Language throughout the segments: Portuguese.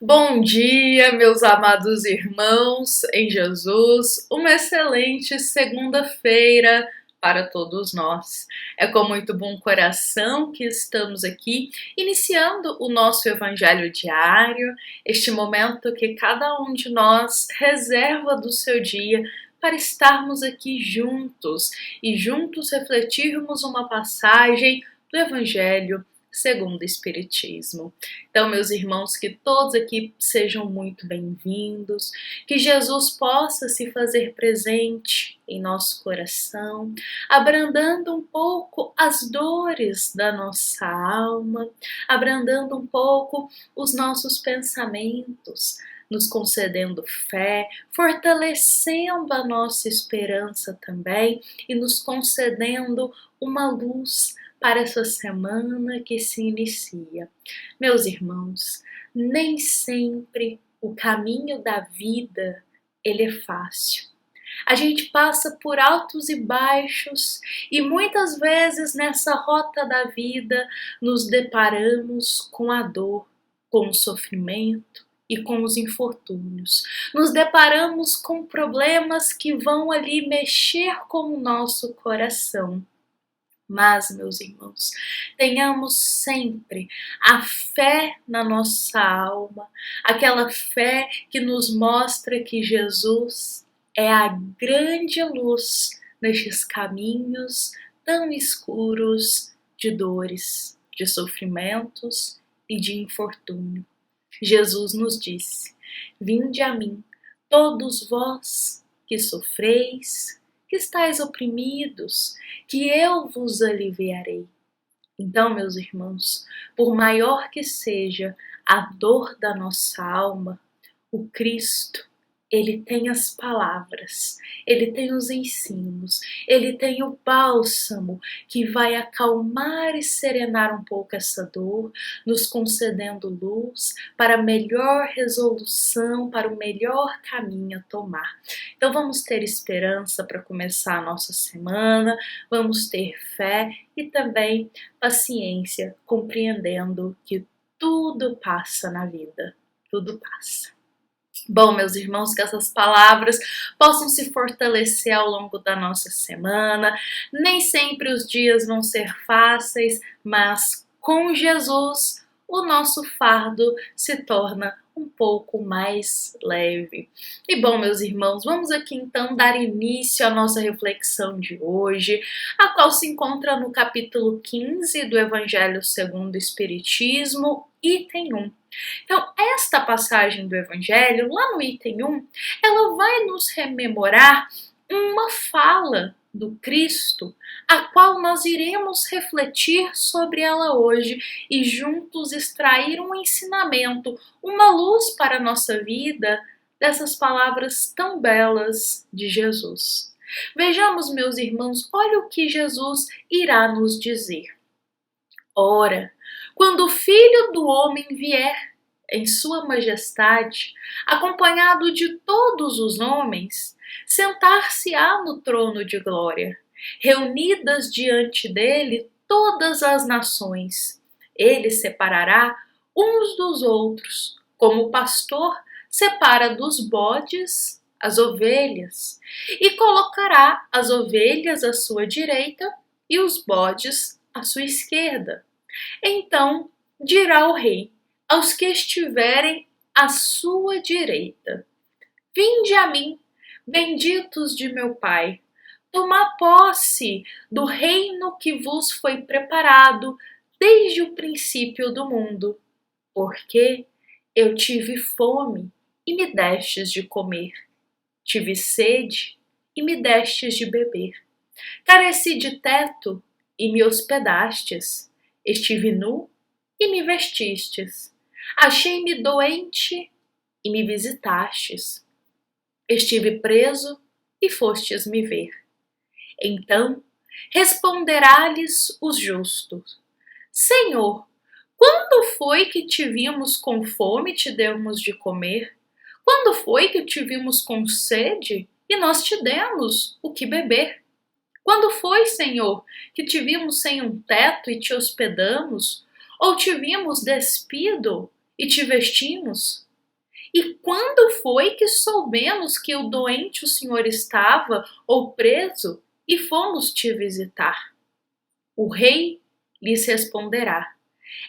Bom dia, meus amados irmãos em Jesus. Uma excelente segunda-feira para todos nós. É com muito bom coração que estamos aqui, iniciando o nosso Evangelho diário, este momento que cada um de nós reserva do seu dia para estarmos aqui juntos e juntos refletirmos uma passagem do Evangelho segundo o Espiritismo. Então, meus irmãos, que todos aqui sejam muito bem-vindos, que Jesus possa se fazer presente em nosso coração, abrandando um pouco as dores da nossa alma, abrandando um pouco os nossos pensamentos, nos concedendo fé, fortalecendo a nossa esperança também e nos concedendo uma luz para essa semana que se inicia. Meus irmãos, nem sempre o caminho da vida ele é fácil. A gente passa por altos e baixos e muitas vezes nessa rota da vida nos deparamos com a dor, com o sofrimento e com os infortúnios. Nos deparamos com problemas que vão ali mexer com o nosso coração. Mas, meus irmãos, tenhamos sempre a fé na nossa alma, aquela fé que nos mostra que Jesus é a grande luz nestes caminhos tão escuros de dores, de sofrimentos e de infortúnio. Jesus nos disse: "Vinde a mim, todos vós que sofreis, que estáis oprimidos, que eu vos aliviarei." Então, meus irmãos, por maior que seja a dor da nossa alma, o Cristo, ele tem as palavras, ele tem os ensinos, ele tem o bálsamo que vai acalmar e serenar um pouco essa dor, nos concedendo luz para a melhor resolução, para o melhor caminho a tomar. Então vamos ter esperança para começar a nossa semana, vamos ter fé e também paciência, compreendendo que tudo passa na vida, tudo passa. Bom, meus irmãos, que essas palavras possam se fortalecer ao longo da nossa semana. Nem sempre os dias vão ser fáceis, mas com Jesus o nosso fardo se torna um pouco mais leve. E bom, meus irmãos, vamos aqui então dar início à nossa reflexão de hoje, a qual se encontra no capítulo 15 do Evangelho segundo o Espiritismo, item 1. Então, esta passagem do Evangelho, lá no item 1, ela vai nos rememorar uma fala do Cristo, a qual nós iremos refletir sobre ela hoje e juntos extrair um ensinamento, uma luz para a nossa vida dessas palavras tão belas de Jesus. Vejamos, meus irmãos, olha o que Jesus irá nos dizer. Ora, quando o Filho do Homem vier em sua majestade, acompanhado de todos os homens, sentar-se-á no trono de glória, reunidas diante dele todas as nações. Ele separará uns dos outros, como o pastor separa dos bodes as ovelhas, e colocará as ovelhas à sua direita e os bodes à sua esquerda. Então dirá o rei aos que estiverem à sua direita: "Vinde a mim, benditos de meu Pai, tomai posse do reino que vos foi preparado desde o princípio do mundo, porque eu tive fome e me destes de comer, tive sede e me destes de beber, careci de teto e me hospedastes, estive nu e me vestistes, achei-me doente e me visitastes, estive preso e fostes me ver." Então responderá-lhes os justos: "Senhor, quando foi que te vimos com fome e te demos de comer? Quando foi que te vimos com sede e nós te demos o que beber? Quando foi, Senhor, que te vimos sem um teto e te hospedamos? Ou te vimos despido e te vestimos?" E quando foi que soubemos que o doente o Senhor estava ou preso e fomos te visitar? O rei lhes responderá: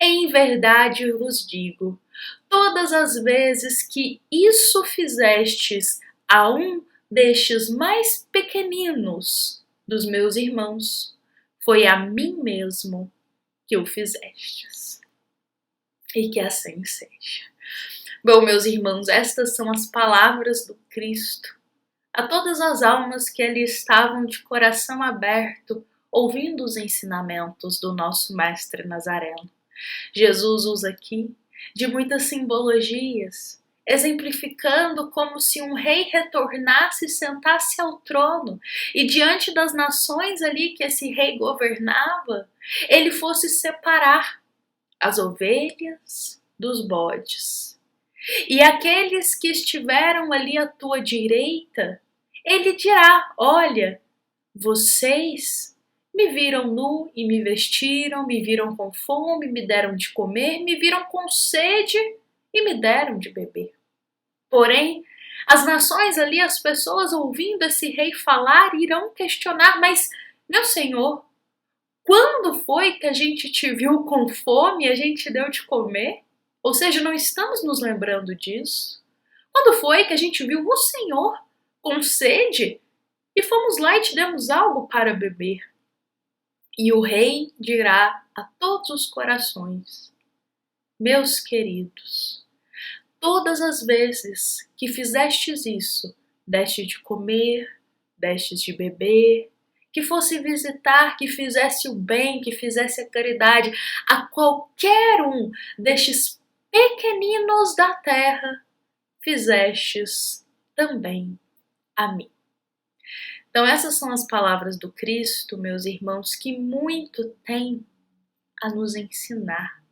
em verdade vos digo, todas as vezes que isso fizestes a um destes mais pequeninos dos meus irmãos, foi a mim mesmo que o fizestes. E que assim seja. Bom, meus irmãos, estas são as palavras do Cristo a todas as almas que ali estavam de coração aberto, ouvindo os ensinamentos do nosso Mestre Nazareno. Jesus usa aqui de muitas simbologias, exemplificando como se um rei retornasse e sentasse ao trono e diante das nações ali que esse rei governava, ele fosse separar as ovelhas dos bodes. E aqueles que estiveram ali à tua direita, ele dirá: olha, vocês me viram nu e me vestiram, me viram com fome, me deram de comer, me viram com sede e me deram de beber. Porém, as nações ali, as pessoas ouvindo esse rei falar, irão questionar: mas, meu senhor, quando foi que a gente te viu com fome e a gente deu de comer? Ou seja, não estamos nos lembrando disso. Quando foi que a gente viu o Senhor com sede e fomos lá e te demos algo para beber? E o rei dirá a todos os corações: meus queridos, todas as vezes que fizestes isso, deste de comer, destes de beber, que fosse visitar, que fizesse o bem, que fizesse a caridade a qualquer um destes pequeninos da terra, fizestes também a mim. Então essas são as palavras do Cristo, meus irmãos, que muito tem a nos ensinar.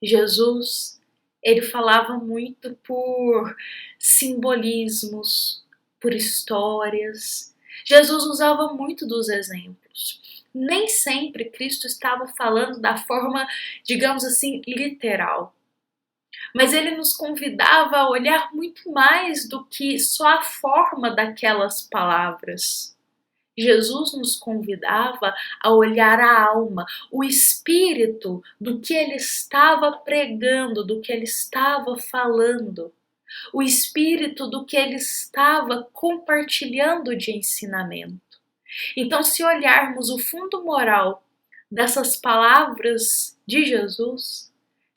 Jesus, ele falava muito por simbolismos, por histórias. Jesus usava muito dos exemplos. Nem sempre Cristo estava falando da forma, digamos assim, literal. Mas ele nos convidava a olhar muito mais do que só a forma daquelas palavras. Jesus nos convidava a olhar a alma, o espírito do que ele estava pregando, do que ele estava falando, o espírito do que ele estava compartilhando de ensinamento. Então, se olharmos o fundo moral dessas palavras de Jesus,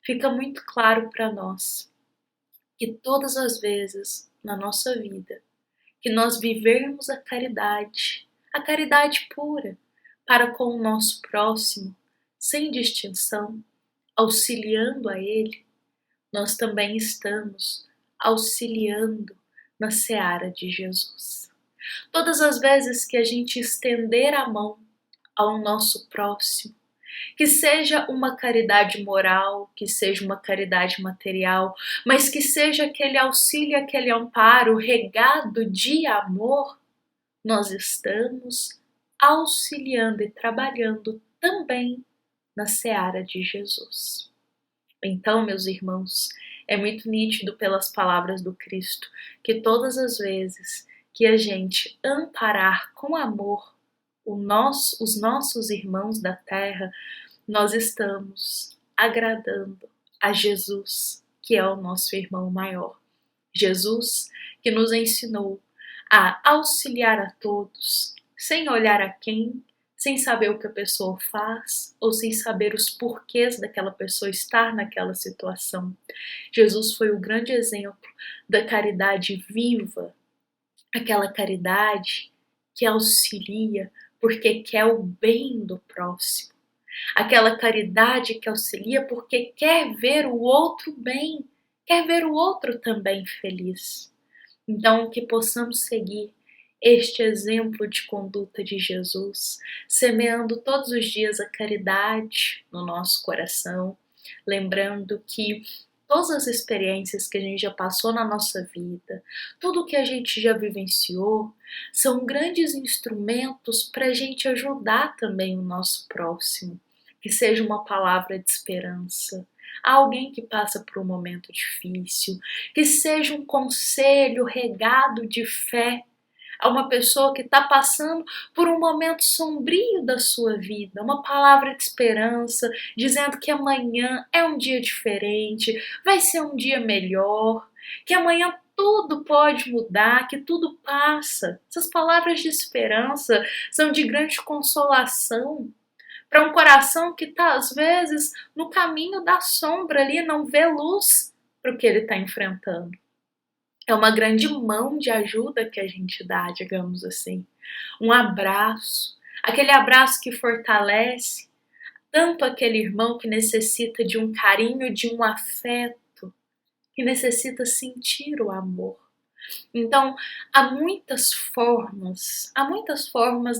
fica muito claro para nós que todas as vezes na nossa vida que nós vivermos a caridade pura, para com o nosso próximo, sem distinção, auxiliando a ele, nós também estamos auxiliando na seara de Jesus. Todas as vezes que a gente estender a mão ao nosso próximo, que seja uma caridade moral, que seja uma caridade material, mas que seja aquele auxílio, aquele amparo regado de amor, nós estamos auxiliando e trabalhando também na seara de Jesus. Então, meus irmãos, é muito nítido pelas palavras do Cristo que todas as vezes que a gente amparar com amor os nossos irmãos da terra, nós estamos agradando a Jesus, que é o nosso irmão maior. Jesus que nos ensinou a auxiliar a todos, sem olhar a quem, sem saber o que a pessoa faz ou sem saber os porquês daquela pessoa estar naquela situação. Jesus foi o grande exemplo da caridade viva, aquela caridade que auxilia porque quer o bem do próximo, aquela caridade que auxilia porque quer ver o outro bem, quer ver o outro também feliz. Então, que possamos seguir este exemplo de conduta de Jesus, semeando todos os dias a caridade no nosso coração, lembrando que todas as experiências que a gente já passou na nossa vida, tudo que a gente já vivenciou, são grandes instrumentos para a gente ajudar também o nosso próximo. Que seja uma palavra de esperança, a alguém que passa por um momento difícil, que seja um conselho regado de fé a uma pessoa que está passando por um momento sombrio da sua vida, uma palavra de esperança, dizendo que amanhã é um dia diferente, vai ser um dia melhor, que amanhã tudo pode mudar, que tudo passa. Essas palavras de esperança são de grande consolação para um coração que está, às vezes, no caminho da sombra ali, não vê luz para o que ele está enfrentando. É uma grande mão de ajuda que a gente dá, digamos assim. Um abraço, aquele abraço que fortalece tanto aquele irmão que necessita de um carinho, de um afeto, que necessita sentir o amor. Então, há muitas formas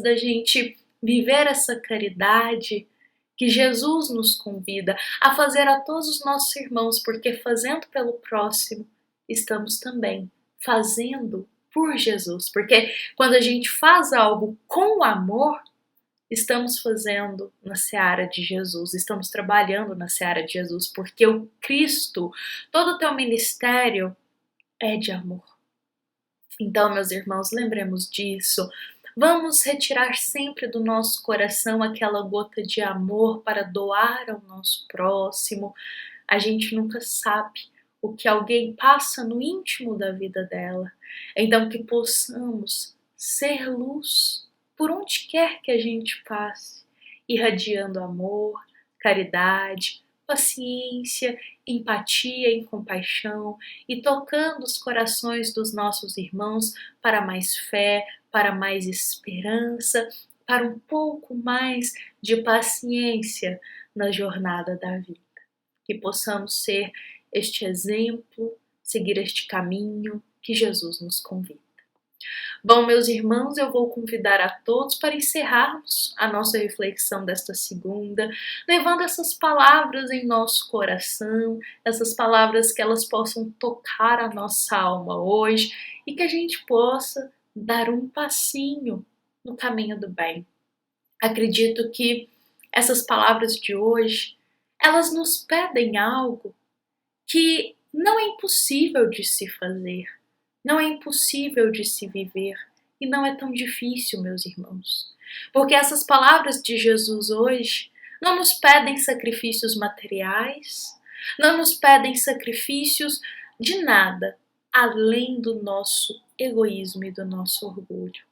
da gente viver essa caridade que Jesus nos convida a fazer a todos os nossos irmãos, porque fazendo pelo próximo, estamos também fazendo por Jesus. Porque quando a gente faz algo com amor, estamos fazendo na seara de Jesus, estamos trabalhando na seara de Jesus, porque o Cristo, todo o teu ministério é de amor. Então, meus irmãos, lembremos disso. Vamos retirar sempre do nosso coração aquela gota de amor para doar ao nosso próximo. A gente nunca sabe o que alguém passa no íntimo da vida dela. Então, que possamos ser luz por onde quer que a gente passe, irradiando amor, caridade, paciência, empatia e compaixão e tocando os corações dos nossos irmãos para mais fé, para mais esperança, para um pouco mais de paciência na jornada da vida. Que possamos ser este exemplo, seguir este caminho que Jesus nos convida. Bom, meus irmãos, eu vou convidar a todos para encerrarmos a nossa reflexão desta segunda, levando essas palavras em nosso coração, essas palavras que elas possam tocar a nossa alma hoje e que a gente possa dar um passinho no caminho do bem. Acredito que essas palavras de hoje, elas nos pedem algo que não é impossível de se fazer, não é impossível de se viver e não é tão difícil, meus irmãos. Porque essas palavras de Jesus hoje não nos pedem sacrifícios materiais, não nos pedem sacrifícios de nada, além do nosso egoísmo e do nosso orgulho.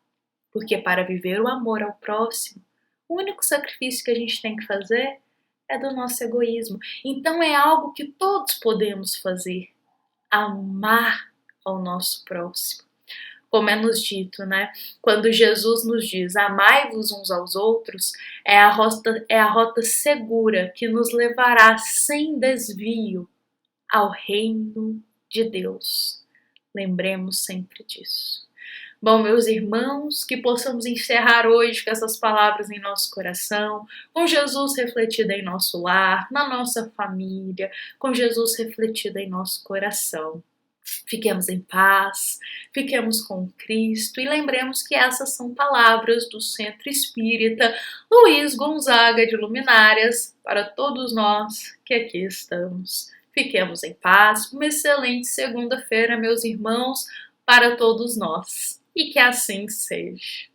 Porque para viver o amor ao próximo, o único sacrifício que a gente tem que fazer é do nosso egoísmo. Então é algo que todos podemos fazer, amar ao nosso próximo. Como é nos dito, né? Quando Jesus nos diz amai-vos uns aos outros, é a rota segura que nos levará sem desvio ao reino de Deus. Lembremos sempre disso. Bom, meus irmãos, que possamos encerrar hoje com essas palavras em nosso coração, com Jesus refletido em nosso lar, na nossa família, com Jesus refletido em nosso coração. Fiquemos em paz, fiquemos com Cristo e lembremos que essas são palavras do Centro Espírita Luiz Gonzaga de Luminárias para todos nós que aqui estamos. Fiquemos em paz, uma excelente segunda-feira, meus irmãos, para todos nós. E que assim seja.